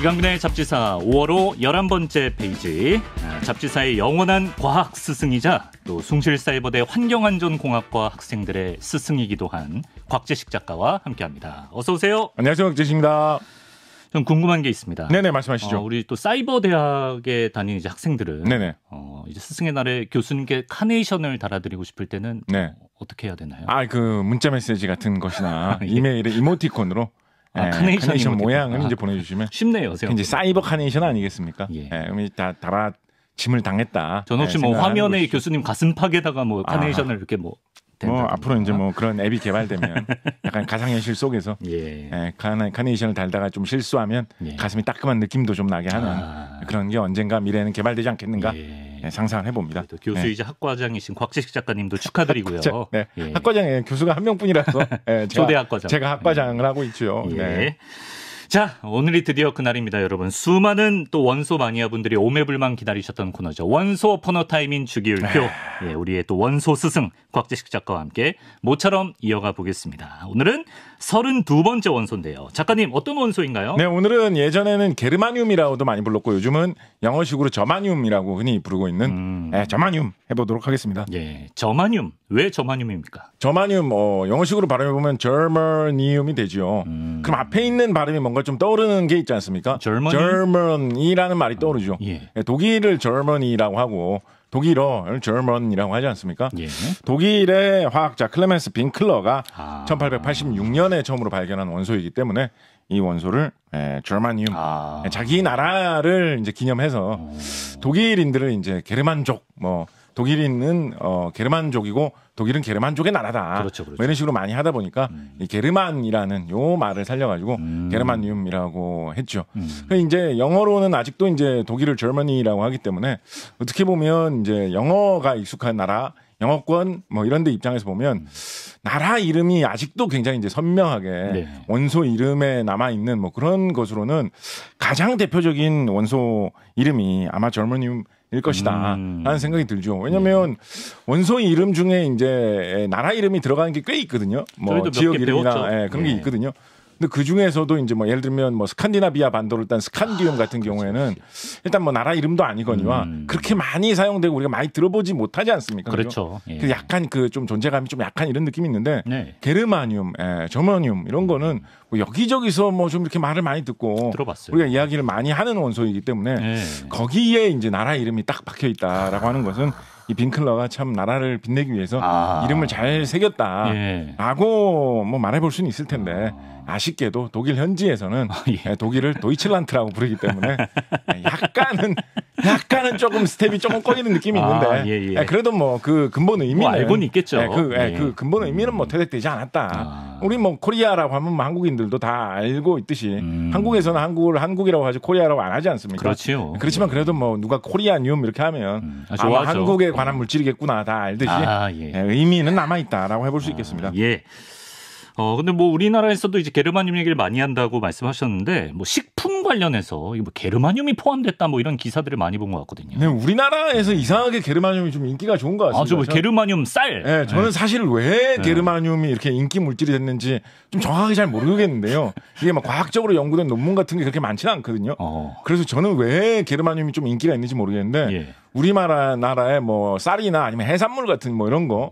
이강민의 잡지사 5월호 11번째 페이지. 잡지사의 영원한 과학 스승이자 또 숭실사이버대 환경안전공학과 학생들의 스승이기도 한 곽재식 작가와 함께합니다. 어서 오세요. 안녕하세요. 곽재식입니다. 좀 궁금한 게 있습니다. 네네, 말씀하시죠. 우리 또 사이버 대학에 다니는 이제 학생들은 네네. 이제 스승의 날에 교수님께 카네이션을 달아드리고 싶을 때는 네. 어떻게 해야 되나요? 그 문자 메시지 같은 것이나 이메일에 이모티콘으로 카네이션 모양을 이제 보내주시면 쉽네요. 이제 사이버 카네이션 아니겠습니까? 예. 다 짐을 당했다. 전 혹시 뭐 화면에 교수님 가슴팍에다가 뭐 카네이션을 이렇게 앞으로 이제 뭐 그런 앱이 개발되면 약간 가상현실 속에서 카네이션을 달다가 좀 실수하면 가슴이 따끔한 느낌도 좀 나게 하는 그런 게 언젠가 미래에는 개발되지 않겠는가 상상을 해봅니다. 교수이자 학과장이신 곽재식 작가님도 축하드리고요. 학과장에 교수가 한 명뿐이라서 초대 학과장. 제가 학과장을 하고 있죠. 자, 오늘이 드디어 그날입니다, 여러분. 수많은 또 원소 마니아분들이 오매불망 기다리셨던 코너죠. 원소 퍼노타임인 주기율표. 우리의 또 원소 스승 곽재식 작가와 함께 모처럼 이어가 보겠습니다. 오늘은 32번째 원소인데요. 작가님, 어떤 원소인가요? 네, 오늘은 예전에는 게르마늄이라고도 많이 불렀고 요즘은 영어식으로 저마늄이라고 흔히 부르고 있는 저마늄 해보도록 하겠습니다. 저마늄. 왜 저마늄입니까? 저마늄 영어식으로 발음해보면 저머니움이 되죠. 그럼 앞에 있는 발음이 뭔가 좀 떠오르는 게 있지 않습니까? 저머니라는 말이 떠오르죠. 독일을 저머니라고 하고 독일어를 저먼이라고 하지 않습니까? 독일의 화학자 클레멘스 빈클러가 1886년에 처음으로 발견한 원소이기 때문에 이 원소를 저마늄, 자기 나라를 이제 기념해서 독일인들은 이제 게르만족, 독일인은 게르만족이고 독일은 게르만족의 나라다. 그렇죠. 뭐 이런 식으로 많이 하다 보니까 이 게르만이라는 요 말을 살려가지고 게르마늄이라고 했죠. 이제 영어로는 아직도 이제 독일을 저머니라고 하기 때문에 어떻게 보면 이제 영어가 익숙한 나라, 영어권 뭐 이런 데 입장에서 보면 나라 이름이 아직도 굉장히 이제 선명하게 원소 이름에 남아 있는 뭐 그런 것으로는 가장 대표적인 원소 이름이 아마 저머늄 일 것이다 라는 생각이 들죠. 왜냐하면 원소 이름 중에 이제 나라 이름이 들어가는 게 꽤 있거든요. 뭐 지역 이름이나 그런 게 있거든요. 근데 그 중에서도 이제 뭐 예를 들면 뭐 스칸디나비아 반도를 딴 스칸디움 같은 경우에는 일단 뭐 나라 이름도 아니거니와 그렇게 많이 사용되고 우리가 많이 들어보지 못하지 않습니까? 그렇죠. 그 약간 그 좀 존재감이 좀 약한 이런 느낌이 있는데 게르마늄, 저머늄 이런 거는 뭐 여기저기서 뭐 좀 이렇게 말을 많이 듣고 들어봤어요. 우리가 이야기를 많이 하는 원소이기 때문에 거기에 이제 나라 이름이 딱 박혀 있다라고 하는 것은 이 빈클러가 참 나라를 빛내기 위해서 이름을 잘 새겼다라고 뭐 말해볼 수는 있을 텐데 아쉽게도 독일 현지에서는 독일을 도이칠란트라고 부르기 때문에 약간은 조금 스텝이 조금 꺼지는 느낌이 있는데 그래도 뭐 그 근본 의미는 알고는 있겠죠. 그 근본 의미는 뭐 퇴색되지 않았다. 우리 뭐 코리아라고 하면 뭐 한국인들도 다 알고 있듯이 한국에서는 한국을 한국이라고 하지 코리아라고 안 하지 않습니까? 그렇죠. 그렇지만 그래도 뭐 누가 코리아늄 이렇게 하면 아마 한국에 관한 물질이겠구나 다 알듯이 의미는 남아있다라고 해볼 수 있겠습니다. 근데 뭐 우리나라에서도 이제 게르마늄 얘기를 많이 한다고 말씀하셨는데 뭐 식품 관련해서 뭐 게르마늄이 포함됐다 뭐 이런 기사들을 많이 본 것 같거든요. 네, 우리나라에서 이상하게 게르마늄이 좀 인기가 좋은 것 같습니다. 게르마늄 쌀. 저는 사실 왜 게르마늄이 이렇게 인기 물질이 됐는지 좀 정확하게 잘 모르겠는데요. 이게 막 과학적으로 연구된 논문 같은 게 그렇게 많지는 않거든요. 그래서 저는 왜 게르마늄이 좀 인기가 있는지 모르겠는데 우리나라에 뭐 쌀이나 아니면 해산물 같은 뭐 이런 거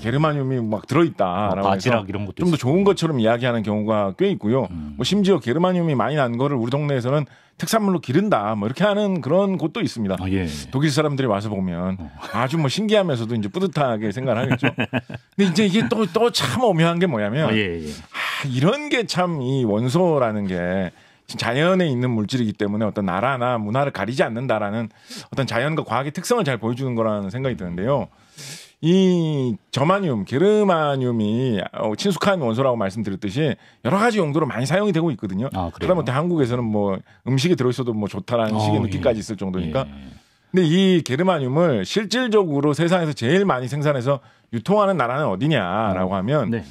게르마늄이 막 들어있다라고 바지락 이런 것도 좀 더 좋은 것처럼 이야기하는 경우가 꽤 있고요. 뭐 심지어 게르마늄이 많이 난 거를 우리 동네에서는 특산물로 기른다 뭐 이렇게 하는 그런 곳도 있습니다. 독일 사람들이 와서 보면 아주 뭐 신기하면서도 이제 뿌듯하게 생각을 하겠죠. 근데 이제 이게 또 참 오묘한 게 뭐냐면 이런 게 참 이 원소라는 게 자연에 있는 물질이기 때문에 어떤 나라나 문화를 가리지 않는다라는 어떤 자연과 과학의 특성을 잘 보여주는 거라는 생각이 드는데요. 이 저마늄, 게르마늄이 친숙한 원소라고 말씀드렸듯이 여러 가지 용도로 많이 사용이 되고 있거든요. 그다음에 한국에서는 뭐 음식에 들어있어도 뭐 좋다라는 식의 느낌까지 있을 정도니까. 근데 이 게르마늄을 실질적으로 세상에서 제일 많이 생산해서 유통하는 나라는 어디냐라고 하면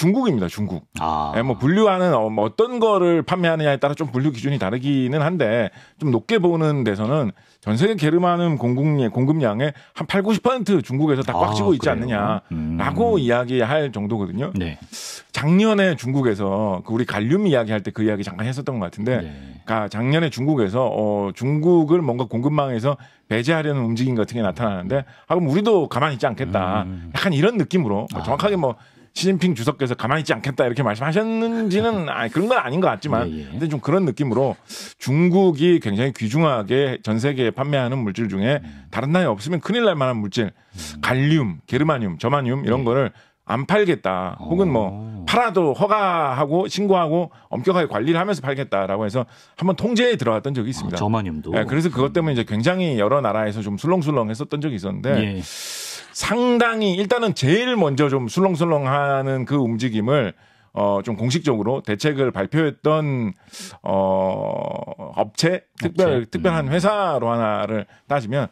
중국입니다. 중국. 아. 뭐 분류하는 어떤 거를 판매하느냐에 따라 좀 분류 기준이 다르기는 한데 좀 높게 보는 데서는 전 세계 게르마늄 공급량의 한 8, 90% 중국에서 다 꽉 쥐고 있지 않느냐라고 이야기할 정도거든요. 네. 작년에 중국에서 우리 갈륨 이야기할 때 그 이야기 잠깐 했었던 것 같은데 네. 작년에 중국에서 중국을 뭔가 공급망에서 배제하려는 움직임 같은 게 나타나는데 그럼 우리도 가만히 있지 않겠다. 약간 이런 느낌으로 정확하게 뭐 시진핑 주석께서 가만히 있지 않겠다 이렇게 말씀하셨는지는 그런 건 아닌 것 같지만 근데 좀 그런 느낌으로 중국이 굉장히 귀중하게 전 세계에 판매하는 물질 중에 다른 나라에 없으면 큰일 날 만한 물질 갈륨, 게르마늄, 저마늄 이런 거를 안 팔겠다. 혹은 뭐 팔아도 허가하고 신고하고 엄격하게 관리를 하면서 팔겠다라고 해서 한번 통제에 들어갔던 적이 있습니다. 저마늄도. 네, 그래서 그것 때문에 이제 굉장히 여러 나라에서 좀 술렁술렁했었던 적이 있었는데 상당히 일단은 제일 먼저 좀 술렁술렁하는 그 움직임을 좀 공식적으로 대책을 발표했던 업체 특별한 회사로 하나를 따지면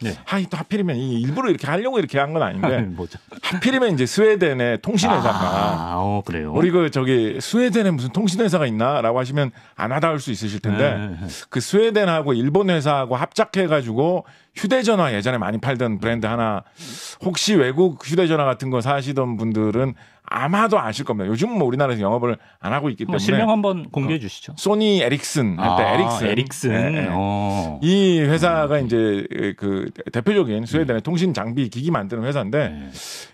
또 하필이면 일부러 이렇게 하려고 이렇게 한 건 아닌데 하필이면 이제 스웨덴의 통신회사가 그래요. 우리 스웨덴에 무슨 통신회사가 있나라고 하시면 안 와닿을 수 있으실 텐데 그 스웨덴하고 일본 회사하고 합작해가지고 휴대전화 예전에 많이 팔던 브랜드 하나 혹시 외국 휴대전화 같은 거 사시던 분들은 아마도 아실 겁니다. 요즘 뭐 우리나라에서 영업을 안 하고 있기 때문에 실명 한번 공개해 주시죠. 소니 에릭슨 할 때 에릭슨. 네. 이 회사가 이제 그 대표적인 스웨덴의 통신 장비 기기 만드는 회사인데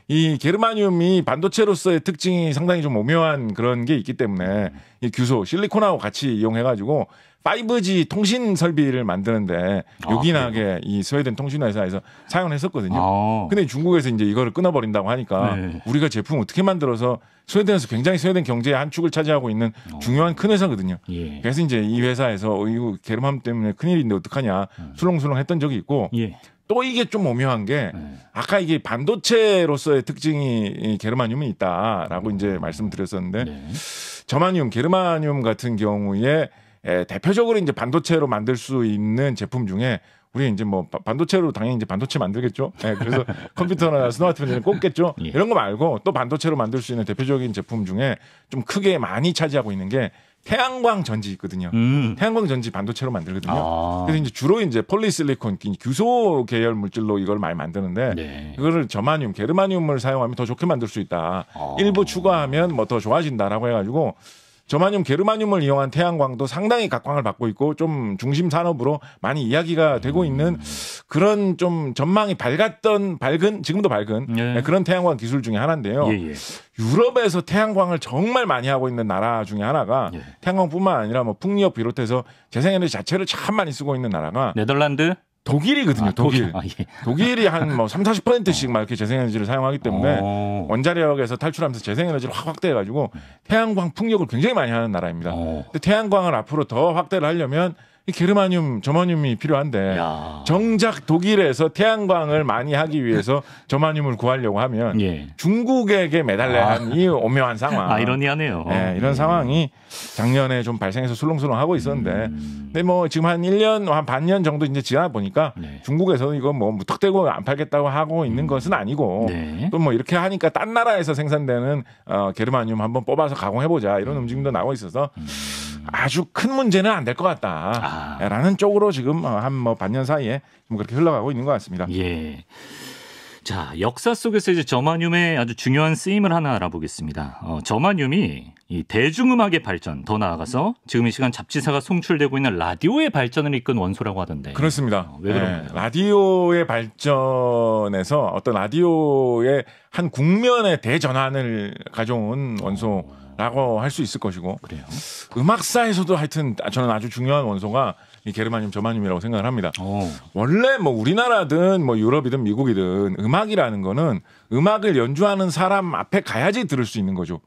이 게르마늄이 반도체로서의 특징이 상당히 좀 오묘한 그런 게 있기 때문에 이 규소 실리콘하고 같이 이용해가지고 5G 통신 설비를 만드는데 요긴하게 이 스웨덴 통신회사에서 사용을 했었거든요. 근데 중국에서 이제 이거를 끊어버린다고 하니까 우리가 제품 어떻게 만들어서 스웨덴에서 굉장히 스웨덴 경제의 한 축을 차지하고 있는 중요한 큰 회사거든요. 그래서 이제 이 회사에서 이거 게르마늄 때문에 큰일인데 어떡하냐 술렁술렁 했던 적이 있고 또 이게 좀 오묘한 게 아까 이게 반도체로서의 특징이 게르마늄이 있다라고 이제 말씀드렸었는데 저마늄, 게르마늄 같은 경우에 대표적으로 이제 반도체로 만들 수 있는 제품 중에 우리 이제 뭐 반도체로 당연히 이제 반도체 만들겠죠. 그래서 컴퓨터나 스마트폰에 꼽겠죠. 이런 거 말고 또 반도체로 만들 수 있는 대표적인 제품 중에 좀 크게 많이 차지하고 있는 게 태양광 전지 있거든요. 태양광 전지 반도체로 만들거든요. 그래서 이제 주로 이제 폴리실리콘 규소 계열 물질로 이걸 많이 만드는데 이거를 저마늄, 게르마늄을 사용하면 더 좋게 만들 수 있다. 일부 추가하면 뭐 더 좋아진다라고 해가지고 저마늄, 게르마늄을 이용한 태양광도 상당히 각광을 받고 있고 좀 중심 산업으로 많이 이야기가 되고 있는 그런 좀 전망이 밝은 지금도 밝은 그런 태양광 기술 중에 하나인데요. 유럽에서 태양광을 정말 많이 하고 있는 나라 중에 하나가 태양광뿐만 아니라 뭐 풍력 비롯해서 재생에너지 자체를 참 많이 쓰고 있는 나라가 네덜란드? 독일이거든요. 독일이 한 뭐 30-40%씩 막 이렇게 재생에너지를 사용하기 때문에 원자력에서 탈출하면서 재생에너지를 확 확대해가지고 태양광 풍력을 굉장히 많이 하는 나라입니다. 근데 태양광을 앞으로 더 확대를 하려면 이 게르마늄, 저마늄이 필요한데 정작 독일에서 태양광을 많이 하기 위해서 저마늄을 구하려고 하면 중국에게 매달려야 하는 이 오묘한 상황. 아이러니하네요. 이런 상황이 작년에 좀 발생해서 술렁술렁하고 있었는데 근데 뭐 지금 한 1년, 한 반년 정도 이제 지나 보니까 중국에서는 이거 뭐 무턱대고 안 팔겠다고 하고 있는 것은 아니고 또 뭐 이렇게 하니까 딴 나라에서 생산되는 게르마늄 한번 뽑아서 가공해보자 이런 움직임도 나오고 있어서 아주 큰 문제는 안 될 것 같다라는 쪽으로 지금 한 뭐 반년 사이에 좀 그렇게 흘러가고 있는 것 같습니다. 자, 역사 속에서 이제 저마늄의 아주 중요한 쓰임을 하나 알아보겠습니다. 저마늄이 이 대중음악의 발전, 더 나아가서 지금 이 시간 잡지사가 송출되고 있는 라디오의 발전을 이끈 원소라고 하던데. 그렇습니다. 왜 그런가요? 라디오의 발전에서 어떤 라디오의 한 국면의 대전환을 가져온 원소라고 할 수 있을 것이고. 그래요. 음악사에서도 하여튼 저는 아주 중요한 원소가 이 게르마늄, 저마늄이라고 생각을 합니다. 원래 뭐 우리나라든 뭐 유럽이든 미국이든 음악이라는 거는 음악을 연주하는 사람 앞에 가야지 들을 수 있는 거죠.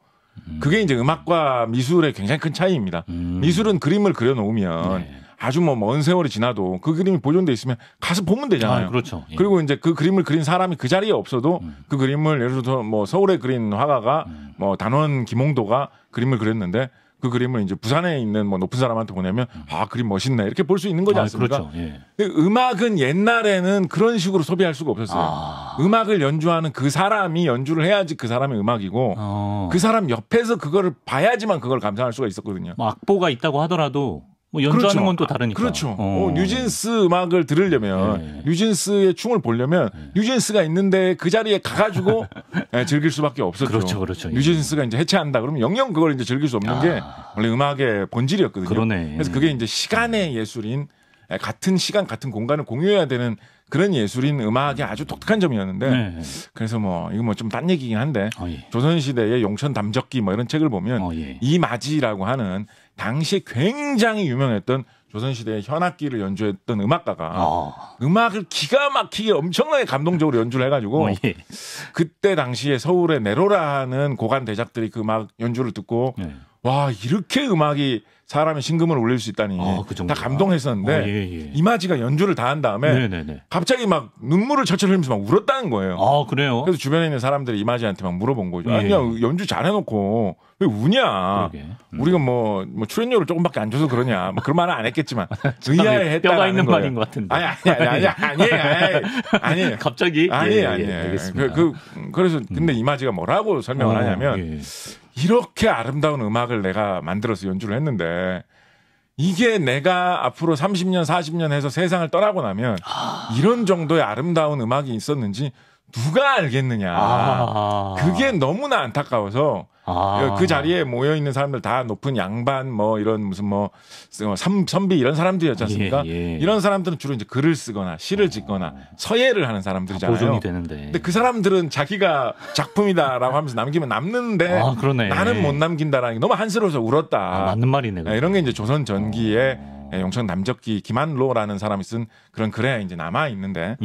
그게 이제 음악과 미술의 굉장히 큰 차이입니다. 미술은 그림을 그려놓으면 아주 뭐 먼 세월이 지나도 그 그림이 보존돼 있으면 가서 보면 되잖아요. 그렇죠. 그리고 이제 그 그림을 그린 사람이 그 자리에 없어도 그 그림을 예를 들어서 뭐 서울에 그린 화가가 뭐 단원 김홍도가 그림을 그렸는데 그 그림을 이제 부산에 있는 뭐 높은 사람한테 보내면 아 그림 멋있네 이렇게 볼 수 있는 거지 않습니까? 그렇죠. 예. 음악은 옛날에는 그런 식으로 소비할 수가 없었어요. 음악을 연주하는 그 사람이 연주를 해야지 그 사람의 음악이고 그 사람 옆에서 그거를 봐야지만 그걸 감상할 수가 있었거든요. 뭐 악보가 있다고 하더라도 뭐 연주하는 그렇죠. 건 또 다르니까. 그렇죠. 뉴진스 음악을 들으려면 뉴진스의 춤을 보려면 뉴진스가 있는데 그 자리에 가가지고 즐길 수밖에 없었죠. 그렇죠. 뉴진스가 이제 해체한다 그러면 영영 그걸 이제 즐길 수 없는 게 원래 음악의 본질이었거든요. 그러네. 그래서 그게 이제 시간의 예술인 같은 시간 같은 공간을 공유해야 되는 그런 예술인 음악의 아주 독특한 점이었는데 그래서 뭐 이거 뭐 좀 딴 얘기긴 한데 조선시대의 용천 담적기 뭐 이런 책을 보면 이마지라고 하는 당시에 굉장히 유명했던 조선시대의 현악기를 연주했던 음악가가 음악을 기가 막히게 엄청나게 감동적으로 연주를 해가지고 그때 당시에 서울의 네로라는 고관 대작들이 그 음악 연주를 듣고 와 이렇게 음악이 사람의 심금을 울릴 수 있다니 다 감동했었는데 이마지가 연주를 다 한 다음에 갑자기 막 눈물을 철철 흘리면서 막 울었다는 거예요. 그래요? 그래서 주변에 있는 사람들이 이마지한테 막 물어본 거죠. 아니야 연주 잘해놓고 왜 우냐? 우리가 뭐 출연료를 조금밖에 안 줘서 그러냐? 뭐 그런 말은 안 했겠지만 의아해했다는 뼈가 있는 거예요. 말인 것 같은데. 아니 갑자기 알겠습니다. 그래서 근데 이마지가 뭐라고 설명을 하냐면. 이렇게 아름다운 음악을 내가 만들어서 연주를 했는데 이게 내가 앞으로 30년, 40년 해서 세상을 떠나고 나면 이런 정도의 아름다운 음악이 있었는지 누가 알겠느냐. 그게 너무나 안타까워서 그 자리에 모여 있는 사람들 다 높은 양반 뭐 이런 무슨 뭐 선비 이런 사람들이었지 않습니까? 이런 사람들은 주로 이제 글을 쓰거나 시를 짓거나 서예를 하는 사람들이잖아요. 보존이 되는데. 근데 그 사람들은 자기가 작품이다라고 하면서 남기면 남는데 나는 못 남긴다라는 게 너무 한스러워서 울었다. 맞는 말이네. 이런 게 이제 조선 전기에 용천 남적기 김한로라는 사람이 쓴 그런 글에 이제 남아 있는데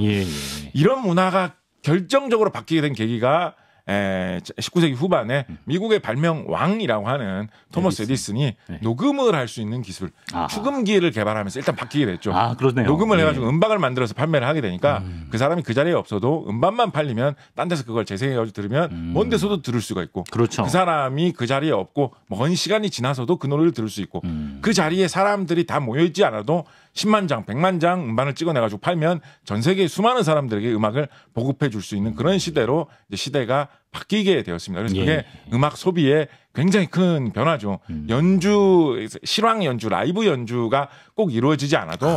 이런 문화가 결정적으로 바뀌게 된 계기가 19세기 후반에 미국의 발명 왕이라고 하는 토머스 에디슨이 녹음을 할 수 있는 기술, 축음기를 개발하면서 일단 바뀌게 됐죠. 그러네요. 녹음을 해가지고 음반을 만들어서 판매를 하게 되니까 그 사람이 그 자리에 없어도 음반만 팔리면 딴 데서 그걸 재생해가지고 들으면 먼 데서도 들을 수가 있고 그 사람이 그 자리에 없고 먼 시간이 지나서도 그 노래를 들을 수 있고 그 자리에 사람들이 다 모여있지 않아도 10만 장, 100만 장 음반을 찍어내가지고 팔면 전 세계 수많은 사람들에게 음악을 보급해 줄 수 있는 그런 시대로 이제 시대가 바뀌게 되었습니다. 그래서 그게 음악 소비에 굉장히 큰 변화죠. 연주, 실황 연주, 라이브 연주가 꼭 이루어지지 않아도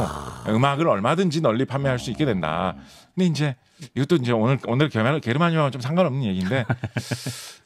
음악을 얼마든지 널리 판매할 수 있게 된다. 근데 이제 이것도 이제 오늘 게르마니아와 좀 상관없는 얘기인데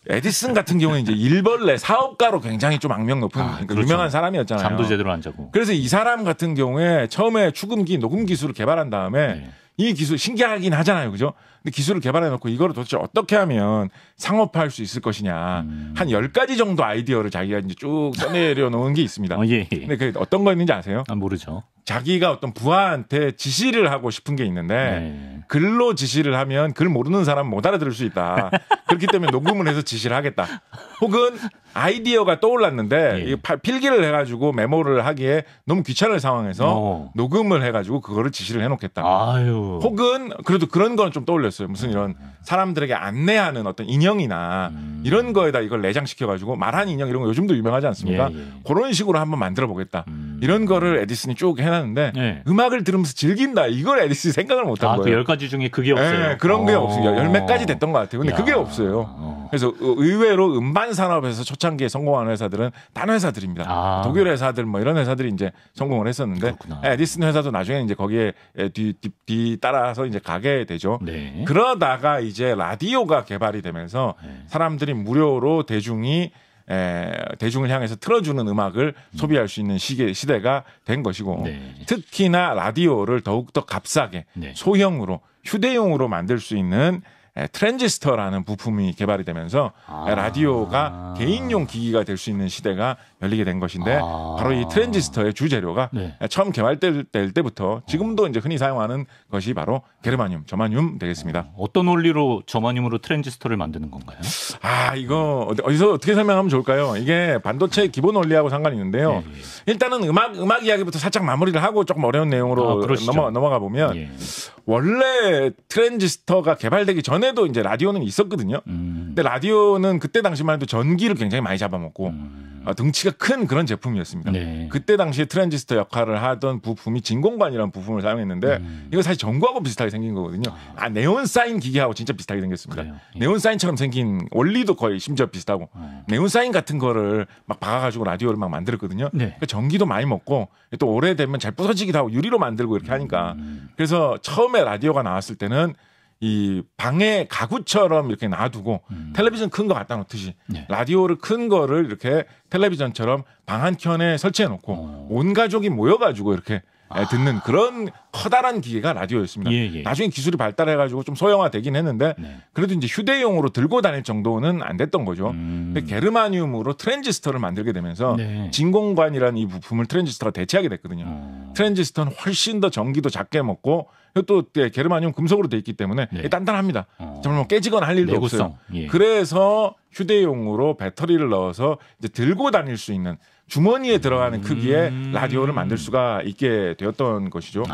에디슨 같은 경우는 이제 일벌레 사업가로 굉장히 좀 악명 높은 그러니까 유명한 사람이었잖아요. 잠도 제대로 안 자고. 그래서 이 사람 같은 경우에 처음에 축음기, 녹음 기술을 개발한 다음에 이 기술 신기하긴 하잖아요. 그죠? 근데 기술을 개발해 놓고 이거를 도대체 어떻게 하면 상업화할 수 있을 것이냐. 한 10가지 정도 아이디어를 자기가 이제 쭉 써내려 놓은 게 있습니다. 근데 그 어떤 거 있는지 아세요? 모르죠. 자기가 어떤 부하한테 지시를 하고 싶은 게 있는데 글로 지시를 하면 글 모르는 사람은 못 알아들을 수 있다. 그렇기 때문에 녹음을 해서 지시를 하겠다. 혹은 아이디어가 떠올랐는데 필기를 해가지고 메모를 하기에 너무 귀찮을 상황에서 녹음을 해가지고 그거를 지시를 해놓겠다. 혹은 그래도 그런 건 좀 떠올렸어요. 무슨 이런 사람들에게 안내하는 어떤 인형이나 이런 거에다 이걸 내장시켜가지고 말한 인형 이런 거 요즘도 유명하지 않습니까? 그런 식으로 한번 만들어 보겠다. 이런 거를 에디슨이 쭉 해놨는데 음악을 들으면서 즐긴다. 이걸 에디슨이 생각을 못한 거예요. 그 10가지 중에 그게 없어요. 그런 게 없어요. 10몇 가지 됐던 것 같아요. 근데 그게 없어요. 그래서 의외로 음반 산업에서 초창기에 성공하는 회사들은 딴 회사들입니다. 독일 회사들 뭐 이런 회사들이 이제 성공을 했었는데 에디슨 회사도 나중에 이제 거기에 뒤 따라서 이제 가게 되죠. 그러다가 이제 라디오가 개발이 되면서 사람들이 무료로 대중을 향해서 틀어주는 음악을 소비할 수 있는 시대가 된 것이고 특히나 라디오를 더욱더 값싸게 소형으로 휴대용으로 만들 수 있는 트랜지스터라는 부품이 개발이 되면서 라디오가 개인용 기기가 될 수 있는 시대가 열리게 된 것인데 바로 이 트랜지스터의 주재료가 처음 개발될 때부터 지금도 이제 흔히 사용하는 것이 바로 게르마늄, 저마늄 되겠습니다. 어떤 원리로 저마늄으로 트랜지스터를 만드는 건가요? 이거 어디서 어떻게 설명하면 좋을까요? 이게 반도체 기본 원리하고 상관이 있는데요. 일단은 음악 이야기부터 살짝 마무리를 하고 조금 어려운 내용으로 넘어가 보면 원래 트랜지스터가 개발되기 전에 전에도 이제 라디오는 있었거든요. 근데 라디오는 그때 당시만 해도 전기를 굉장히 많이 잡아먹고 덩치가 큰 그런 제품이었습니다. 네. 그때 당시에 트랜지스터 역할을 하던 부품이 진공관이라는 부품을 사용했는데 이거 사실 전구하고 비슷하게 생긴 거거든요. 네온 사인 기계하고 진짜 비슷하게 생겼습니다. 예. 네온 사인처럼 생긴 원리도 거의 심지어 비슷하고 네온 사인 같은 거를 막 박아가지고 라디오를 막 만들었거든요. 네. 그러니까 전기도 많이 먹고 또 오래되면 잘 부서지기도 하고 유리로 만들고 이렇게 하니까 그래서 처음에 라디오가 나왔을 때는 이 방에 가구처럼 이렇게 놔두고 텔레비전 큰 거 갖다 놓듯이 네. 라디오를 큰 거를 이렇게 텔레비전처럼 방 한 켠에 설치해 놓고 온 가족이 모여가지고 이렇게 듣는 그런 커다란 기계가 라디오였습니다. 예. 나중에 기술이 발달해가지고 좀 소형화되긴 했는데 네. 그래도 이제 휴대용으로 들고 다닐 정도는 안 됐던 거죠. 근데 게르마늄으로 트랜지스터를 만들게 되면서 네. 진공관이라는 이 부품을 트랜지스터가 대체하게 됐거든요. 트랜지스터는 훨씬 더 전기도 작게 먹고 또 게르마늄 금속으로 돼 있기 때문에 네. 단단합니다. 정말 뭐 깨지거나 할 일도 내구성. 없어요. 예. 그래서 휴대용으로 배터리를 넣어서 이제 들고 다닐 수 있는 주머니에 들어가는 크기의 라디오를 만들 수가 있게 되었던 것이죠.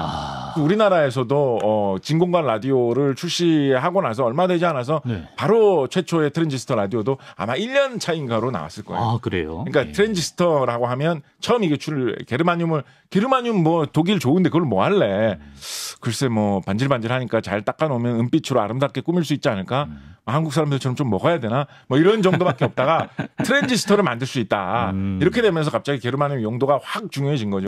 우리나라에서도 진공관 라디오를 출시하고 나서 얼마 되지 않아서 네. 바로 최초의 트랜지스터 라디오도 아마 1년 차인가로 나왔을 거예요. 아, 그래요? 그러니까 예. 트랜지스터라고 하면 처음 이게 게르마늄 뭐 독일 좋은데 그걸 뭐 할래? 글쎄 뭐 반질반질하니까 잘 닦아놓으면 은빛으로 아름답게 꾸밀 수 있지 않을까? 한국 사람들처럼 좀 먹어야 되나? 뭐 이런 정도밖에 없다가 트랜지스터를 만들 수 있다. 이렇게 되면서 갑자기 게르마늄 용도가 확 중요해진 거죠.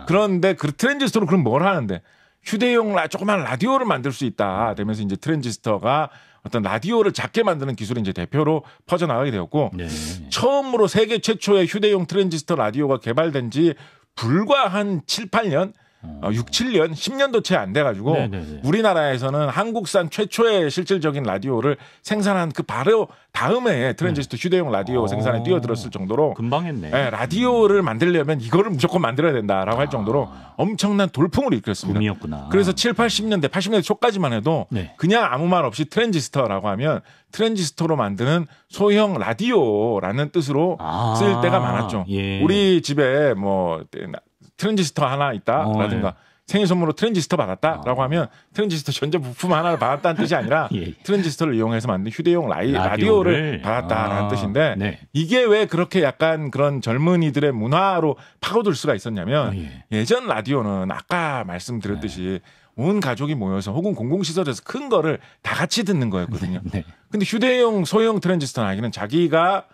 그런데 그 트랜지스터로 그럼 뭘 하는데? 휴대용 조그만 라디오를 만들 수 있다. 되면서 이제 트랜지스터가 어떤 라디오를 작게 만드는 기술이 이제 대표로 퍼져나가게 되었고 네. 처음으로 세계 최초의 휴대용 트랜지스터 라디오가 개발된 지 불과 한 7, 8년 6, 7년, 10년도 채 안 돼가지고 네네네. 우리나라에서는 한국산 최초의 실질적인 라디오를 생산한 그 바로 다음에 트랜지스터 휴대용 라디오 생산에 뛰어들었을 정도로 금방 했네. 라디오를 만들려면 이거를 무조건 만들어야 된다라고 할 정도로 엄청난 돌풍을 일으켰습니다. 붐이었구나. 그래서 7, 80년대, 80년대 초까지만 해도 네. 그냥 아무 말 없이 트랜지스터라고 하면 트랜지스터로 만드는 소형 라디오라는 뜻으로 쓸 때가 많았죠. 예. 우리 집에 뭐 트랜지스터 하나 있다라든가 생일 선물로 트랜지스터 받았다라고 하면 트랜지스터 전자 부품 하나를 받았다는 뜻이 아니라 예. 트랜지스터를 이용해서 만든 휴대용 라디오를 받았다라는 뜻인데 네. 이게 왜 그렇게 약간 그런 젊은이들의 문화로 파고들 수가 있었냐면 예전 라디오는 아까 말씀드렸듯이 온 가족이 모여서 혹은 공공시설에서 큰 거를 다 같이 듣는 거였거든요. 네. 근데 휴대용 소형 트랜지스터는 아기는 자기가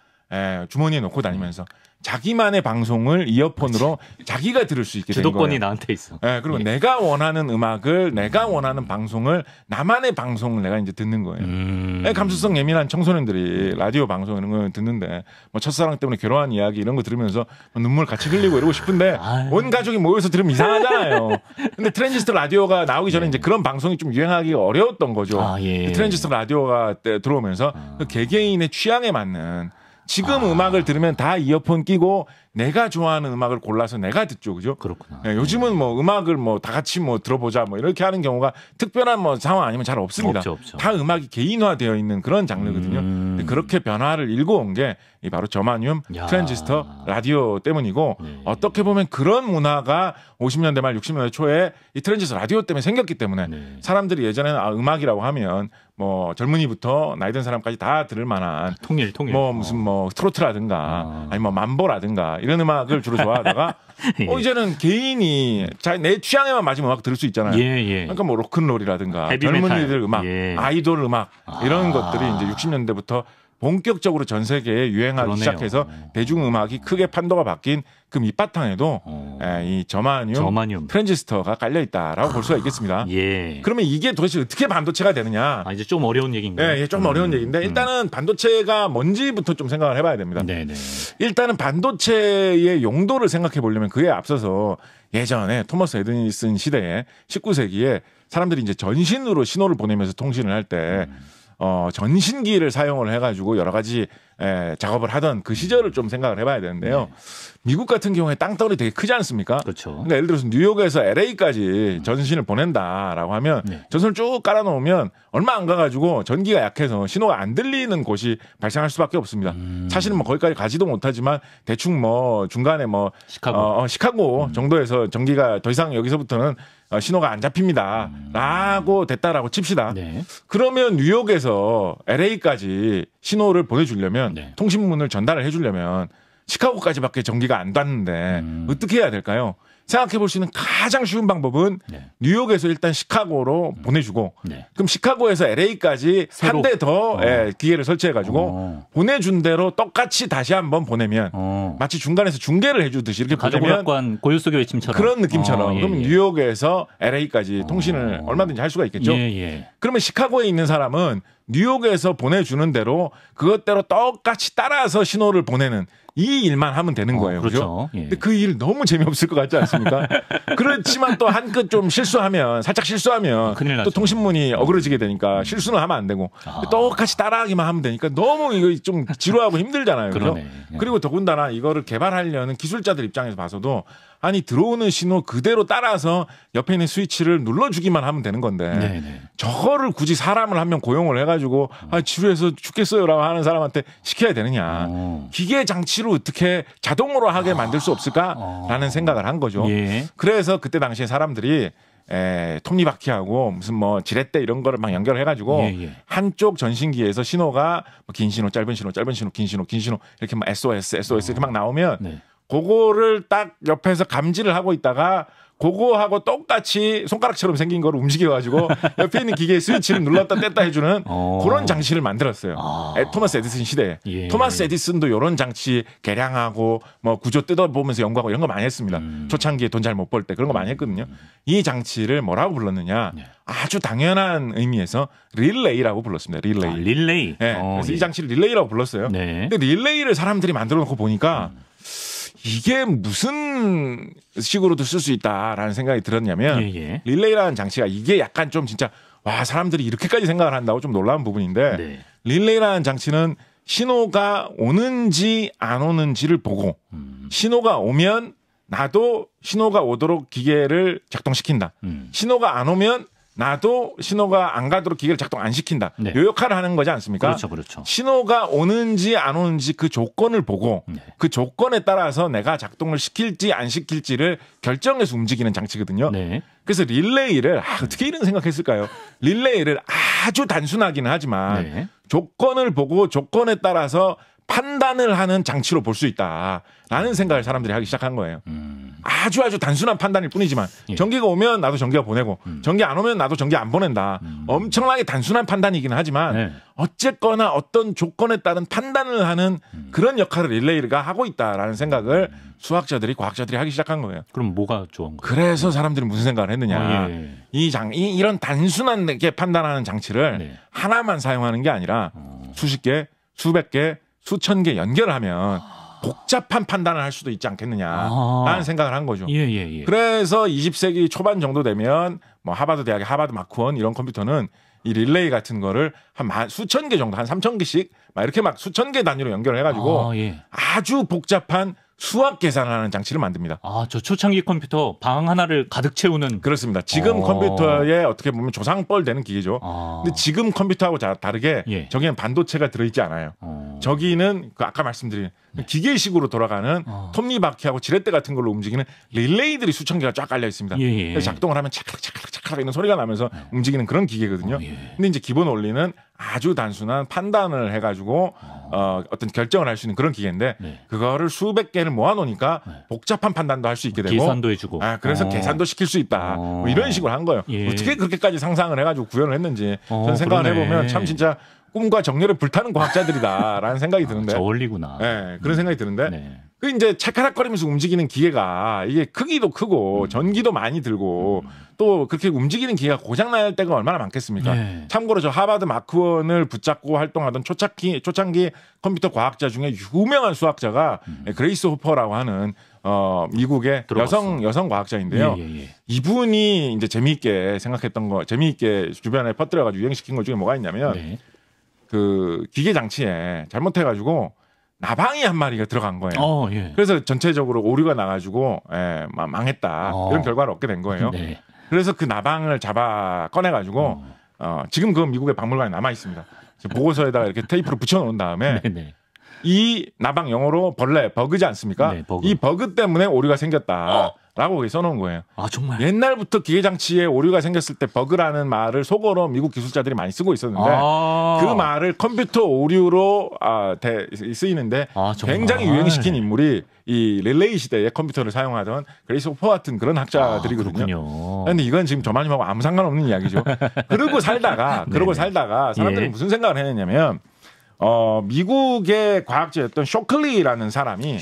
주머니에 넣고 다니면서 자기만의 방송을 이어폰으로 자기가 들을 수 있게 된 거예요. 주도권이 나한테 있어. 그리고 내가 원하는 음악을 내가 원하는 방송을 나만의 방송을 내가 이제 듣는 거예요. 감수성 예민한 청소년들이 라디오 방송 이런 거 듣는데 뭐 첫사랑 때문에 괴로운 이야기 이런 거 들으면서 눈물 같이 흘리고 이러고 싶은데 온 가족이 모여서 들으면 이상하잖아요. 근데 트랜지스터 라디오가 나오기 전에 이제 그런 방송이 좀 유행하기가 어려웠던 거죠. 트랜지스터 라디오가 들어오면서 그 개개인의 취향에 맞는 지금 음악을 들으면 다 이어폰 끼고 내가 좋아하는 음악을 골라서 내가 듣죠, 그죠? 그렇구나. 요즘은 뭐 음악을 뭐 다 같이 뭐 들어보자 뭐 이렇게 하는 경우가 특별한 뭐 상황 아니면 잘 없습니다. 없죠. 다 음악이 개인화되어 있는 그런 장르거든요. 그렇게 변화를 일궈온 게 바로 저마늄 트랜지스터 라디오 때문이고 어떻게 보면 그런 문화가 50년대 말 60년대 초에 이 트랜지스터 라디오 때문에 생겼기 때문에 사람들이 예전에는 음악이라고 하면 뭐 젊은이부터 나이 든 사람까지 다 들을 만한 통일 뭐 무슨 뭐 트로트라든가 아니면 뭐 만보라든가 이런 음악을 주로 좋아하다가 이제는 개인이 내 취향에만 맞으면 음악 들을 수 있잖아요. 그러니까 뭐 로큰롤이라든가 젊은이들 음악, 아이돌 음악 이런 것들이 이제 60년대부터 본격적으로 전 세계에 유행하기 시작해서 대중음악이 크게 판도가 바뀐 그 밑바탕에도 이 저마늄 트랜지스터가 깔려 있다라고 볼 수가 있겠습니다. 그러면 이게 도대체 어떻게 반도체가 되느냐? 이제 좀 어려운 얘기인가요? 좀 어려운 얘기인데 일단은 반도체가 뭔지부터 좀 생각을 해봐야 됩니다. 일단은 반도체의 용도를 생각해 보려면 그에 앞서서 예전에 토머스 에디슨 시대에 19세기에 사람들이 이제 전신으로 신호를 보내면서 통신을 할 때 전신기를 사용을 해가지고 여러 가지 작업을 하던 그 시절을 좀 생각을 해봐야 되는데요. 미국 같은 경우에 땅덩어리 되게 크지 않습니까? 그렇죠. 그러니까 예를 들어서 뉴욕에서 LA까지 전신을 보낸다라고 하면 전선을 쭉 깔아놓으면 얼마 안 가가지고 전기가 약해서 신호가 안 들리는 곳이 발생할 수밖에 없습니다. 사실은 뭐 거기까지 가지도 못하지만 대충 뭐 중간에 뭐 시카고 정도에서 전기가 더 이상 여기서부터는 신호가 안 잡힙니다라고 됐다라고 칩시다. 네. 그러면 뉴욕에서 LA까지 신호를 보내주려면 네. 통신문을 전달을 해주려면 시카고까지밖에 전기가 안 닿는데 어떻게 해야 될까요? 생각해 볼 수 있는 가장 쉬운 방법은 네. 뉴욕에서 일단 시카고로 보내주고 네. 그럼 시카고에서 LA까지 한 대 더 기계를 설치해가지고 보내준 대로 똑같이 다시 한번 보내면 마치 중간에서 중계를 해주듯이 이렇게 보내면 가족오락관 고요 속의 외침처럼 그런 느낌처럼 예, 그럼 예. 뉴욕에서 LA까지 통신을 얼마든지 할 수가 있겠죠. 예, 예. 그러면 시카고에 있는 사람은 뉴욕에서 보내주는 대로 그것대로 똑같이 따라서 신호를 보내는 이 일만 하면 되는 거예요. 그렇죠. 예. 근데 그 일 너무 재미없을 것 같지 않습니까? 그렇지만 또 한끗 좀 실수하면 살짝 실수하면 큰일 또 나죠. 통신문이 어그러지게 되니까 실수는 하면 안 되고 똑같이 따라하기만 하면 되니까 너무 이거 좀 지루하고 힘들잖아요. 그죠? 그러네. 그리고 더군다나 이거를 개발하려는 기술자들 입장에서 봐서도 아니 들어오는 신호 그대로 따라서 옆에 있는 스위치를 눌러주기만 하면 되는 건데 네네. 저거를 굳이 사람을 한 명 고용을 해가지고 지루해서 죽겠어요라고 하는 사람한테 시켜야 되느냐. 기계 장치로 어떻게 자동으로 하게 만들 수 없을까라는 생각을 한 거죠. 예. 그래서 그때 당시에 사람들이 톱니바퀴하고 무슨 뭐 지렛대 이런 거를 막 연결해가지고 예. 한쪽 전신기에서 신호가 긴 신호, 짧은 신호, 짧은 신호, 긴 신호, 긴 신호 이렇게 막 SOS 이렇게 막 나오면 네. 그거를 딱 옆에서 감지를 하고 있다가 그거하고 똑같이 손가락처럼 생긴 걸 움직여가지고 옆에 있는 기계의 스위치를 눌렀다 뗐다 해주는 그런 장치를 만들었어요. 토마스 에디슨 시대에. 예. 토마스 에디슨도 이런 장치 개량하고 뭐 구조 뜯어보면서 연구하고 이런 거 많이 했습니다. 초창기에 돈 잘 못 벌 때 그런 거 많이 했거든요. 이 장치를 뭐라고 불렀느냐. 아주 당연한 의미에서 릴레이라고 불렀습니다. 릴레이. 릴레이. 네, 그래서 이 장치를 릴레이라고 불렀어요. 네. 근데 릴레이를 사람들이 만들어 놓고 보니까 이게 무슨 식으로도 쓸 수 있다라는 생각이 들었냐면 예. 릴레이라는 장치가 이게 약간 좀 진짜 와 사람들이 이렇게까지 생각을 한다고 좀 놀라운 부분인데 네. 릴레이라는 장치는 신호가 오는지 안 오는지를 보고 신호가 오면 나도 신호가 오도록 기계를 작동시킨다. 신호가 안 오면 나도 신호가 안 가도록 기계를 작동 안 시킨다. 네. 요 역할을 하는 거지 않습니까? 그렇죠. 신호가 오는지 안 오는지 그 조건을 보고 네. 그 조건에 따라서 내가 작동을 시킬지 안 시킬지를 결정해서 움직이는 장치거든요. 네. 그래서 릴레이를 어떻게 이런 생각했을까요? 릴레이를 아주 단순하기는 하지만 네. 조건을 보고 조건에 따라서 판단을 하는 장치로 볼 수 있다라는 생각을 사람들이 하기 시작한 거예요. 아주 단순한 판단일 뿐이지만 예. 전기가 오면 나도 전기가 보내고 전기 안 오면 나도 전기 안 보낸다. 엄청나게 단순한 판단이기는 하지만 네. 어쨌거나 어떤 조건에 따른 판단을 하는 그런 역할을 릴레이가 하고 있다라는 생각을 수학자들이 과학자들이 하기 시작한 거예요. 그럼 뭐가 좋은 거예요? 그래서 사람들이 무슨 생각을 했느냐. 예. 이런 단순한 게 판단하는 장치를 네. 하나만 사용하는 게 아니라 수십 개, 수백 개, 수천 개 연결하면 복잡한 판단을 할 수도 있지 않겠느냐라는 생각을 한 거죠. 예. 그래서 20세기 초반 정도 되면 뭐 하버드 대학의 하버드 마크1 이런 컴퓨터는 이 릴레이 같은 거를 한 수천 개 정도 한 3천 개씩 막 이렇게 막 수천 개 단위로 연결을 해가지고 아주 복잡한 수학 계산하는 장치를 만듭니다. 저 초창기 컴퓨터 방 하나를 가득 채우는. 그렇습니다. 지금 컴퓨터에 어떻게 보면 조상뻘 되는 기계죠. 근데 지금 컴퓨터하고 다르게 예. 저기는 반도체가 들어있지 않아요. 저기는 그 아까 말씀드린 기계식으로 돌아가는 톱니바퀴하고 지렛대 같은 걸로 움직이는 릴레이들이 수천 개가 쫙 깔려 있습니다. 예. 그래서 작동을 하면 차카락 이런 소리가 나면서 움직이는 그런 기계거든요. 근데 이제 기본 원리는 아주 단순한 판단을 해가지고 어떤 결정을 할 수 있는 그런 기계인데 그거를 수백 개를 모아놓으니까 복잡한 판단도 할 수 있게 되고 계산도 해주고. 그래서 계산도 시킬 수 있다. 뭐 이런 식으로 한 거예요. 예. 어떻게 그렇게까지 상상을 해가지고 구현을 했는지 저는 생각을 그러네. 해보면 참 진짜 꿈과 정열에 불타는 과학자들이다라는 생각이 드는데. 저원리구나. 네, 그런 생각이 드는데. 네. 그 이제 찰칵거리면서 움직이는 기계가 이게 크기도 크고 전기도 많이 들고 또 그렇게 움직이는 기계가 고장 날 때가 얼마나 많겠습니까? 네. 참고로 저 하버드 마크1을 붙잡고 활동하던 초창기 컴퓨터 과학자 중에 유명한 수학자가 그레이스 호퍼라고 하는 미국의 여성 과학자인데요. 예. 이분이 이제 재미있게 생각했던 거, 재미있게 주변에 퍼뜨려가지고 유행시킨 것 중에 뭐가 있냐면 그 기계 장치에 잘못해가지고 나방이 한 마리가 들어간 거예요. 예. 그래서 전체적으로 오류가 나가지고 망했다. 이런 결과를 얻게 된 거예요. 네. 그래서 그 나방을 잡아 꺼내가지고 지금 그 미국의 박물관에 남아 있습니다. 보고서에다가 이렇게 테이프를 붙여놓은 다음에 이 나방 영어로 벌레, 버그지 않습니까? 네, 버그. 이 버그 때문에 오류가 생겼다. 라고 써놓은 거예요. 아, 정말. 옛날부터 기계장치에 오류가 생겼을 때 버그라는 말을 속어로 미국 기술자들이 많이 쓰고 있었는데 그 말을 컴퓨터 오류로 쓰이는데 굉장히 유행시킨 인물이 이 릴레이 시대에 컴퓨터를 사용하던 그레이스 호퍼 같은 그런 학자들이거든요. 그런데 이건 지금 저만님하고 아무 상관없는 이야기죠. 그러고 살다가 사람들이 무슨 생각을 했냐면 미국의 과학자였던 쇼클리라는 사람이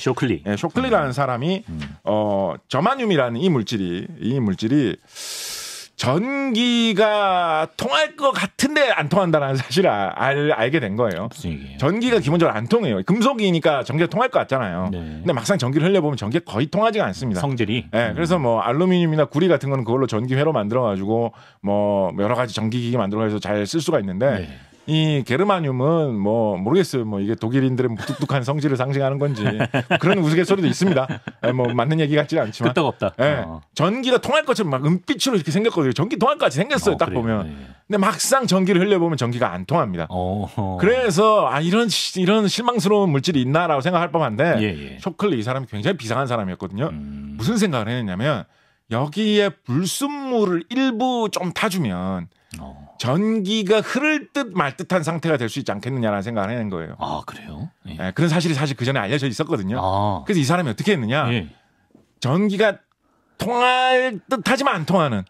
쇼클리라는 사람이 저마늄이라는 이 물질이 전기가 통할 것 같은데 안 통한다는 사실을 알게 된 거예요. 무슨 얘기예요? 전기가 기본적으로 안 통해요. 금속이니까 전기가 통할 것 같잖아요. 네. 근데 막상 전기를 흘려보면 전기가 거의 통하지가 않습니다. 성질이. 네, 그래서 뭐 알루미늄이나 구리 같은 거는 그걸로 전기회로 만들어가지고 뭐 여러 가지 전기기기 만들어서 잘 쓸 수가 있는데. 네. 이 게르마늄은 뭐 모르겠어요. 뭐 이게 독일인들의 무뚝뚝한 성질을 상징하는 건지 그런 우스갯소리도 있습니다. 뭐 맞는 얘기 같지는 않지만 끄떡없다. 네. 전기가 통할 것처럼 막 은빛으로 이렇게 생겼거든요. 전기 통할 것 같이 생겼어요. 딱 그래요. 보면. 네. 근데 막상 전기를 흘려보면 전기가 안 통합니다. 그래서 이런 실망스러운 물질이 있나라고 생각할 법한데 쇼클리 이 사람이 굉장히 비상한 사람이었거든요. 무슨 생각을 했냐면 여기에 불순물을 일부 좀 타주면 전기가 흐를 듯 말 듯한 상태가 될 수 있지 않겠느냐라는 생각을 해낸 거예요. 아, 그래요? 예. 네, 그런 사실이 사실 그 전에 알려져 있었거든요. 그래서 이 사람이 어떻게 했느냐. 전기가 통할 듯 하지만 안 통하는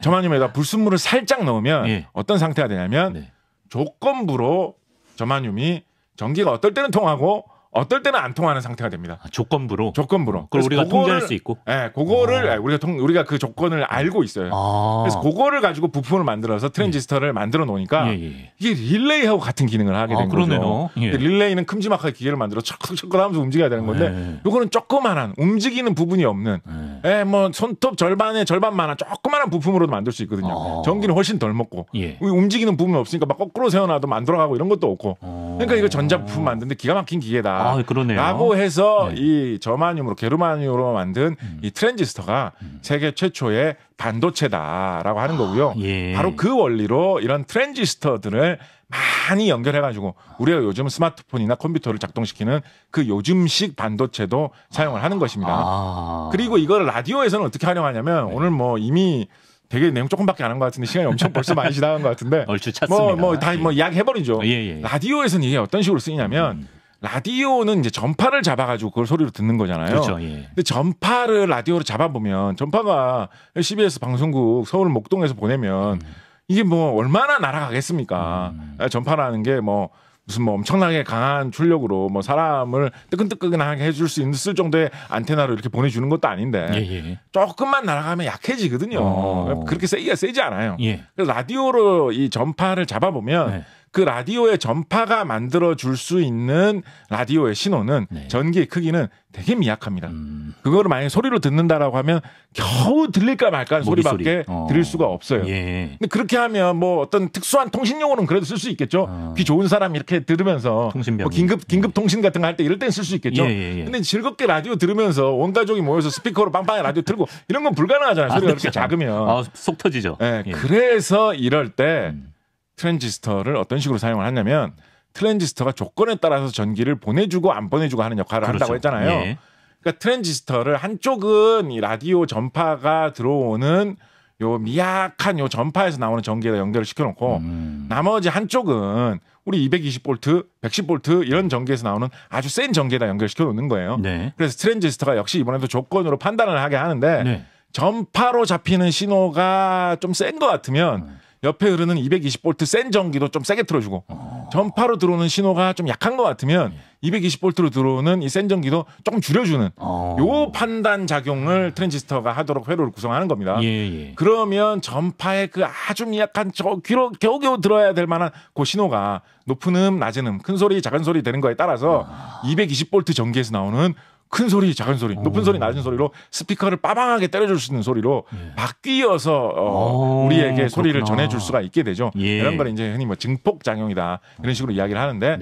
저마늄에다 불순물을 살짝 넣으면 어떤 상태가 되냐면 조건부로 저마늄이 전기가 어떨 때는 통하고 어떨 때는 안 통하는 상태가 됩니다. 조건부로. 그걸 우리가 통제할 수 있고. 네, 그거를 우리가 그 조건을 알고 있어요. 그래서 그거를 가지고 부품을 만들어서 트랜지스터를 만들어 놓으니까 이게 릴레이하고 같은 기능을 하게 된 거죠. 릴레이는 큼지막하게 기계를 만들어 척척척 하면서 움직여야 되는 건데 요거는 조그만한 움직이는 부분이 없는 뭐 손톱 절반의 절반만한 조그만한 부품으로도 만들 수 있거든요. 전기는 훨씬 덜 먹고 움직이는 부분이 없으니까 막 거꾸로 세워놔도 만들어가고 이런 것도 없고 그러니까 이거 전자부품 만드는데 기가 막힌 기계다. 그러네요. 라고 해서 이 저마늄으로 게르마늄으로 만든 이 트랜지스터가 세계 최초의 반도체다라고 하는 거고요. 바로 그 원리로 이런 트랜지스터들을 많이 연결해가지고 우리가 요즘 스마트폰이나 컴퓨터를 작동시키는 그 요즘식 반도체도 사용을 하는 것입니다. 그리고 이걸 라디오에서는 어떻게 활용하냐면 오늘 뭐 이미 되게 내용 조금밖에 안 한 것 같은데 시간이 엄청 벌써 많이 지나간 것 같은데 얼추 찼습니다. 다 이야기 해버리죠. 라디오에서는 이게 어떤 식으로 쓰이냐면 라디오는 이제 전파를 잡아가지고 그걸 소리로 듣는 거잖아요. 그렇죠. 근데 전파를 라디오로 잡아보면 전파가 CBS 방송국 서울 목동에서 보내면 이게 뭐 얼마나 날아가겠습니까? 전파라는 게 뭐 무슨 뭐 엄청나게 강한 출력으로 뭐 사람을 뜨끈뜨끈하게 해줄 수 있을 정도의 안테나로 이렇게 보내주는 것도 아닌데 조금만 날아가면 약해지거든요. 그렇게 세지 않아요. 그래서 라디오로 이 전파를 잡아보면 그 라디오의 전파가 만들어줄 수 있는 라디오의 신호는 전기의 크기는 되게 미약합니다. 그거를 만약에 소리로 듣는다라고 하면 겨우 들릴까 말까 하는 소리밖에 들을 수가 없어요. 근데 그렇게 하면 뭐 어떤 특수한 통신용어는 그래도 쓸 수 있겠죠. 귀 좋은 사람이 이렇게 들으면서 뭐 긴급 통신 같은 거 할 때 이럴 땐 쓸 수 있겠죠. 근데 즐겁게 라디오 들으면서 온 가족이 모여서 스피커로 빵빵하게 라디오 틀고 이런 건 불가능하잖아요. 소리가 그렇게 작으면. 속 터지죠. 그래서 이럴 때 트랜지스터를 어떤 식으로 사용을 하냐면 트랜지스터가 조건에 따라서 전기를 보내주고 안 보내주고 하는 역할을 한다고 했잖아요. 그러니까 트랜지스터를 한쪽은 이 라디오 전파가 들어오는 요 미약한 요 전파에서 나오는 전기에다 연결을 시켜놓고 나머지 한쪽은 우리 220V, 110V 이런 전기에서 나오는 아주 센 전기에다 연결시켜 놓는 거예요. 그래서 트랜지스터가 역시 이번에도 조건으로 판단을 하게 하는데 전파로 잡히는 신호가 좀 센 것 같으면 옆에 흐르는 220V 센 전기도 좀 세게 틀어주고 전파로 들어오는 신호가 좀 약한 것 같으면 220V로 들어오는 이 센 전기도 조금 줄여주는 요 판단 작용을 트랜지스터가 하도록 회로를 구성하는 겁니다. 그러면 전파의 그 아주 미약한 겨우겨우 들어야 될 만한 그 신호가 높은 음, 낮은 음, 큰 소리, 작은 소리 되는 거에 따라서 220V 전기에서 나오는 큰 소리, 작은 소리, 높은 소리, 낮은 소리로 스피커를 빠방하게 때려줄 수 있는 소리로 바뀌어서 우리에게 소리를 전해줄 수가 있게 되죠. 이런 걸 이제 흔히 뭐 증폭작용이다 이런 식으로 이야기를 하는데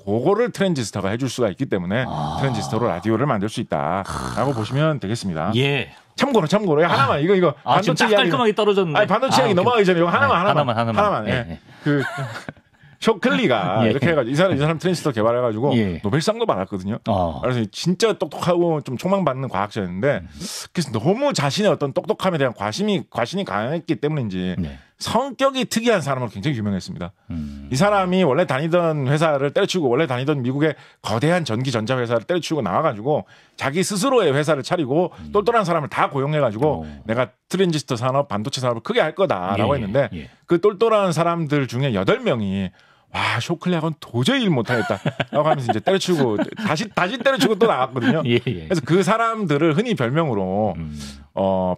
그거를 트랜지스터가 해줄 수가 있기 때문에 트랜지스터로 라디오를 만들 수 있다라고 보시면 되겠습니다. 참고로 하나만 이거 반도체 이야기 깔끔하게 떨어졌는데 반도체 이야기 넘어가기 전에 이거 하나만. 쇼클리가 예. 이렇게 해가지고 이 사람 트랜지스터 개발해가지고 예. 노벨상도 받았거든요. 그래서 진짜 똑똑하고 좀 촉망받는 과학자였는데 그래서 너무 자신의 어떤 똑똑함에 대한 과신이 강했기 때문인지 네. 성격이 특이한 사람으로 굉장히 유명했습니다. 이 사람이 원래 다니던 회사를 때려치우고 원래 다니던 미국의 거대한 전기 전자 회사를 때려치우고 나와가지고 자기 스스로의 회사를 차리고 똘똘한 사람을 다 고용해가지고 내가 트랜지스터 산업, 반도체 산업을 크게 할 거다라고 했는데 그 똘똘한 사람들 중에 8명이 와, 쇼클리하고는 도저히 일 못하겠다라고 하면서 이제 때려치우고 다시 때려치우고 또 나왔거든요. 그래서 그 사람들을 흔히 별명으로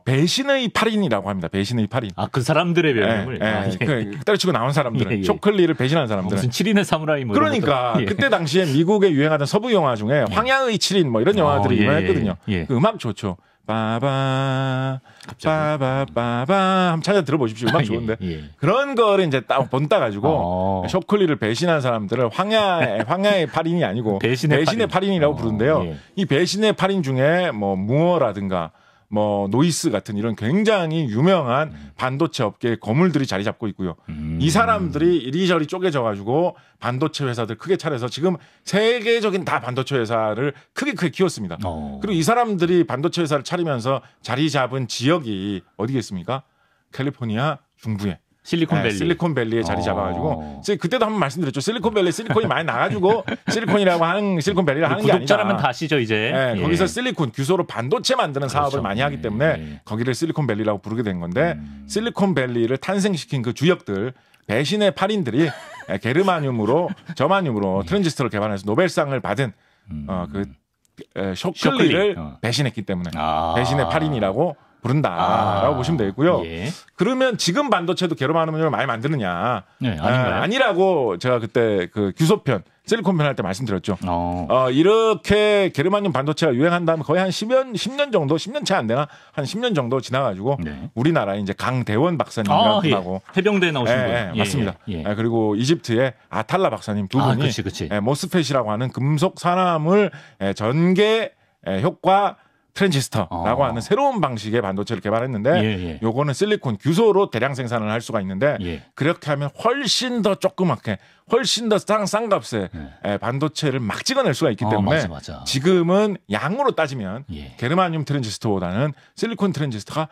배신의 8인이라고 합니다. 배신의 8인. 아, 그 사람들의 별명을. 그 때려치고 나온 사람들은 쇼클리를 배신한 사람들은. 무슨 7인의 사무라이 뭐 그러니까 그때 당시에 미국에 유행하던 서부 영화 중에 황야의 7인 뭐 이런 영화들이 유명했거든요. 그 음악 좋죠. 빠바 한번 찾아 들어보십시오. 음악 좋은데 그런 거를 이제 본따 가지고 쇼클리를 배신한 사람들을 황야의 8인이 아니고 배신의 8인이라고 부르는데요. 이 배신의 8인 중에 뭐 무어라든가 뭐 노이스 같은 이런 굉장히 유명한 반도체 업계의 거물들이 자리 잡고 있고요. 이 사람들이 이리저리 쪼개져 가지고 반도체 회사들 크게 차려서 지금 세계적인 다 반도체 회사를 크게 키웠습니다. 그리고 이 사람들이 반도체 회사를 차리면서 자리 잡은 지역이 어디겠습니까? 캘리포니아 중부에 실리콘밸리에 자리 잡아가지고 그때도 한번 말씀드렸죠. 실리콘밸리 실리콘이 많이 나가지고 실리콘이라고 하는 실리콘밸리를 하는 게 아니다. 구독자라면 다 아시죠 이제. 거기서 실리콘 규소로 반도체 만드는 사업을 많이 하기 때문에 거기를 실리콘밸리라고 부르게 된 건데 실리콘밸리를 탄생시킨 그 주역들 배신의 8인들이 게르마늄으로 저마늄으로 트랜지스터를 개발해서 노벨상을 받은 쇼클리를 배신했기 때문에 배신의 8인이라고 부른다라고 보시면 되겠고요. 그러면 지금 반도체도 게르마늄을 많이 만드느냐? 아니라고 제가 그때 그 규소편 실리콘편 할 때 말씀드렸죠. 이렇게 게르마늄 반도체가 유행한 다음에 거의 한 10년 정도, 10년 채 안 되나? 한 10년 정도 지나가지고 우리나라에 이제 강대원 박사님이라고 하고 해병대에 나오신 분. 맞습니다. 그리고 이집트의 아탈라 박사님 두 분이 모스펫이라고 하는 금속 산화물 전개 효과 트랜지스터라고 하는 새로운 방식의 반도체를 개발했는데 요거는 실리콘 규소로 대량 생산을 할 수가 있는데 그렇게 하면 훨씬 더 조그맣게 훨씬 더 싼 값에 반도체를 막 찍어낼 수가 있기 때문에 지금은 양으로 따지면 게르마늄 트랜지스터보다는 실리콘 트랜지스터가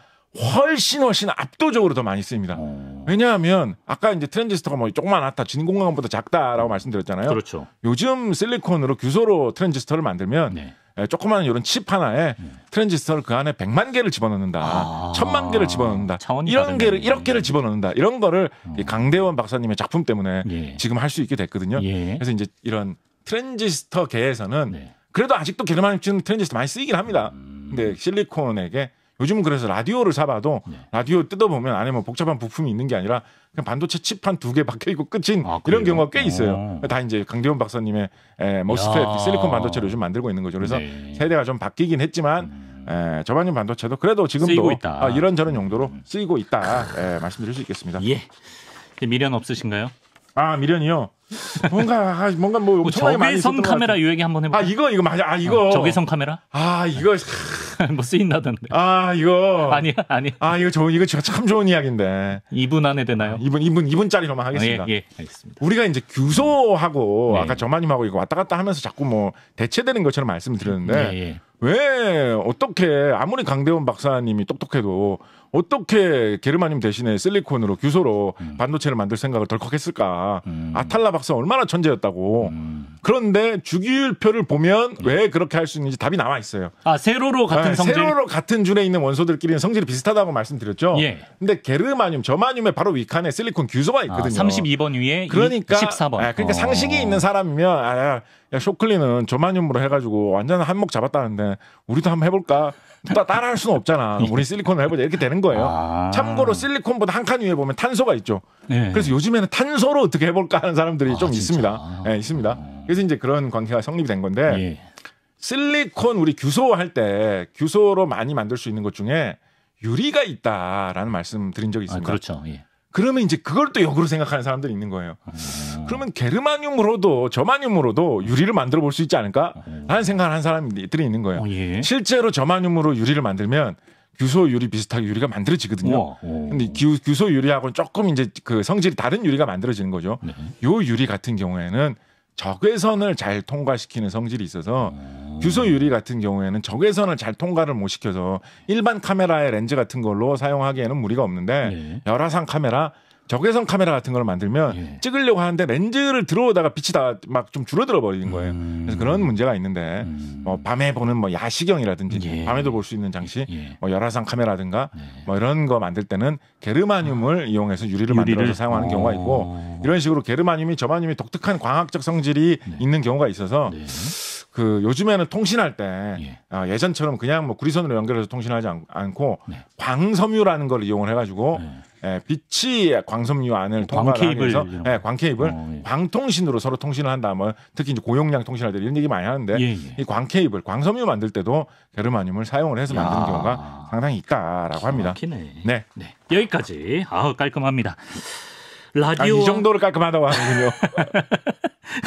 훨씬 압도적으로 더 많이 쓰입니다. 왜냐하면 아까 이제 트랜지스터가 뭐 조그만하다, 진공관보다 작다라고 말씀드렸잖아요. 그렇죠. 요즘 실리콘으로 규소로 트랜지스터를 만들면 조그마한 이런 칩 하나에 트랜지스터를 그 안에 100만 개를 집어넣는다. 1000만 개를 집어넣는다. 이런 개를 1억 개를 집어넣는다. 이런 거를 강대원 박사님의 작품 때문에 지금 할 수 있게 됐거든요. 그래서 이제 이런 트랜지스터계에서는 그래도 아직도 게르마늄 트랜지스터 많이 쓰이긴 합니다. 근데 실리콘에게 요즘은 그래서 라디오를 사봐도 라디오 뜯어보면 안에 뭐 복잡한 부품이 있는 게 아니라 그냥 반도체 칩 한 2개 박혀있고 끝인 이런 경우가 꽤 있어요. 다 이제 강대원 박사님의 모스펫 실리콘 반도체를 요즘 만들고 있는 거죠. 그래서 세대가 좀 바뀌긴 했지만 저반용 반도체도 그래도 지금도 이런저런 용도로 쓰이고 있다 말씀드릴 수 있겠습니다. 미련 없으신가요? 미련이요. 뭔가 뭐 엄청나게 많이 적외선 카메라 유행이 한번 해볼까요? 이거 맞아. 이거 적외선 카메라? 이거 뭐 쓰인다던데. 이거 아니야. 이거 참 좋은 이야기인데. 2분 안에 되나요? 2분짜리로만 하겠습니다. 알겠습니다. 우리가 이제 규소하고 아까 저마님하고 이거 왔다 갔다 하면서 자꾸 뭐 대체되는 것처럼 말씀드렸는데 왜 어떻게 아무리 강대원 박사님이 똑똑해도 어떻게 게르마늄 대신에 실리콘으로 규소로 반도체를 만들 생각을 덜컥 했을까? 아탈라 박사 얼마나 천재였다고. 그런데 주기율표를 보면 왜 그렇게 할 수 있는지 답이 나와 있어요. 세로로 같은 성질? 세로로 같은 줄에 있는 원소들끼리는 성질이 비슷하다고 말씀드렸죠. 근데 게르마늄, 저마늄의 바로 윗칸에 실리콘 규소가 있거든요. 32번 위에 그러니까 14번. 그러니까 상식이 있는 사람이면 쇼클리는 저마늄으로 해가지고 완전 한몫 잡았다는데 우리도 한번 해볼까? 따라할 수는 없잖아. 우리 실리콘을 해보자 이렇게 되는 거예요. 참고로 실리콘보다 한 칸 위에 보면 탄소가 있죠. 그래서 요즘에는 탄소로 어떻게 해볼까 하는 사람들이 좀 있습니다. 있습니다. 그래서 이제 그런 관계가 성립이 된 건데 실리콘 우리 규소할 때 규소로 많이 만들 수 있는 것 중에 유리가 있다라는 말씀 드린 적이 있습니다. 그렇죠. 그러면 이제 그걸 또 역으로 생각하는 사람들이 있는 거예요. 그러면 게르마늄으로도 저마늄으로도 유리를 만들어 볼 수 있지 않을까? 라는 생각을 한 사람들이 있는 거예요. 실제로 저마늄으로 유리를 만들면 규소 유리 비슷하게 유리가 만들어지거든요. 근데 규소 유리하고는 조금 이제 그 성질이 다른 유리가 만들어지는 거죠. 네. 요 유리 같은 경우에는 적외선을 잘 통과시키는 성질이 있어서 규소 유리 같은 경우에는 적외선을 잘 통과를 못 시켜서 일반 카메라의 렌즈 같은 걸로 사용하기에는 무리가 없는데 네. 열화상 카메라, 적외선 카메라 같은 걸 만들면 예. 찍으려고 찍으려고 하는데 렌즈를 들어오다가 빛이 다 막 좀 줄어들어 버리는 거예요. 그래서 그런 문제가 있는데 뭐 밤에 보는 뭐 야시경이라든지 예. 밤에도 볼 수 있는 장치, 예. 뭐 열화상 카메라든가 네. 뭐 이런 거 만들 때는 게르마늄을 이용해서 유리를 만들어서 사용하는 경우가 있고 이런 식으로 게르마늄이 저마늄이 독특한 광학적 성질이 네. 있는 경우가 있어서 네. 그 요즘에는 통신할 때 예. 예전처럼 그냥 뭐 구리선으로 연결해서 통신하지 않고 네. 광섬유라는 걸 이용을 해가지고 네. 빛이 광섬유 안을 통과하기 광케이블 위해서 이런 거. 광케이블, 예. 광통신으로 서로 통신을 한다. 뭐 특히 이제 고용량 통신할 때 이런 얘기 많이 하는데 예, 예. 이 광케이블, 광섬유 만들 때도 게르마늄을 사용을 해서 만드는 야. 경우가 상당히 있다라고 합니다. 막히네. 네. 네. 여기까지. 깔끔합니다. 라디오 이 정도로 깔끔하다고 하는군요.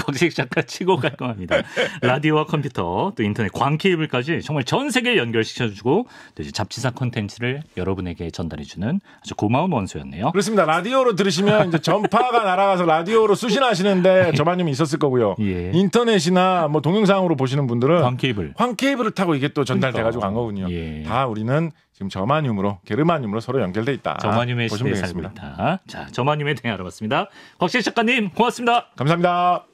거기서 잠깐 치고 깔끔합니다. 라디오와 컴퓨터 또 인터넷 광케이블까지 정말 전 세계에 연결시켜주고 또 이제 잡지사 콘텐츠를 여러분에게 전달해주는 아주 고마운 원소였네요. 그렇습니다. 라디오로 들으시면 이제 전파가 날아가서 라디오로 수신하시는데 저만님이 있었을 거고요. 예. 인터넷이나 뭐 동영상으로 보시는 분들은 광케이블. 황케이블을 타고 이게 또 전달돼가지고 간 거군요. 예. 다 우리는 지금 저마늄으로 게르마늄으로 서로 연결돼 있다. 저마늄의 보시면 시대에 살고 되겠습니다. 있다. 자, 저마늄에 대해 알아봤습니다. 곽실 작가님 고맙습니다. 감사합니다.